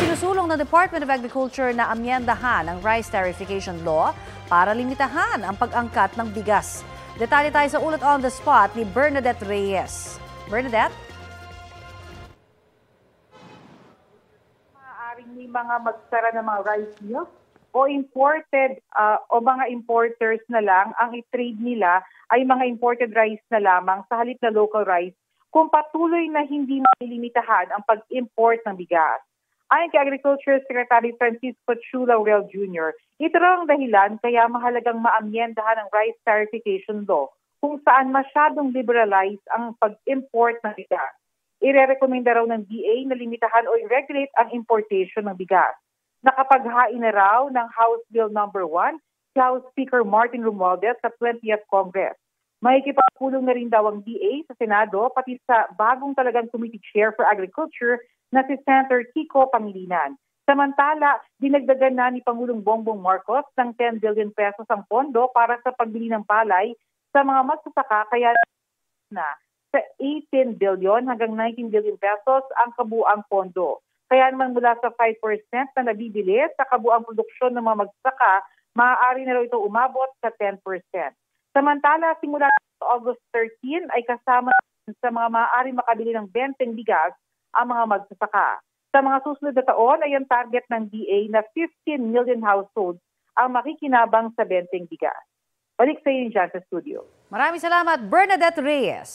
Isinusulong ng Department of Agriculture na amyendahan ang Rice Tariffication Law para limitahan ang pag-angkat ng bigas. Detalye tayo sa ulat on the spot ni Bernadette Reyes. Bernadette? Maaaring may mga magsara ng mga rice mills o imported o mga importers na lang ang i-trade nila ay mga imported rice na lamang sa halip na local rice kung patuloy na hindi mailimitahan ang pag-import ng bigas. Ayon kay Agriculture Secretary Francisco Chu Laurel Jr., ito raw ang dahilan kaya mahalagang maamyendahan ang Rice Tariffication Law kung saan masyadong liberalize ang pag-import ng bigas. Irerekomenda raw ng DA na limitahan o i-regulate ang importation ng bigas. Nakapaghain na raw ng House Bill No. 1 si House Speaker Martin Romualdez sa 20th Congress. Makikipagpulong na rin daw ang DA sa Senado pati sa bagong talagang Committee Chair for Agriculture na si Senator Kiko Pangilinan. Samantala, dinagdagan na ni Pangulong Bongbong Marcos ng 10 billion pesos ang pondo para sa pagbili ng palay sa mga magsasaka kaya na sa 18 billion hanggang 19 billion pesos ang kabuuang pondo. Kaya naman mula sa 5% na nabibili sa kabuuang produksyon ng mga magsasaka, maaari na raw ito umabot sa 10%. Samantala, simula sa August 13 ay kasama sa mga maaari makabili ng 20 bigas ang mga magsasaka. Sa mga susunod na taon ay ang target ng DA na 15 million households ang makikinabang sa 20 bigas. Balik sa iyo dyan sa studio. Maraming salamat, Bernadette Reyes.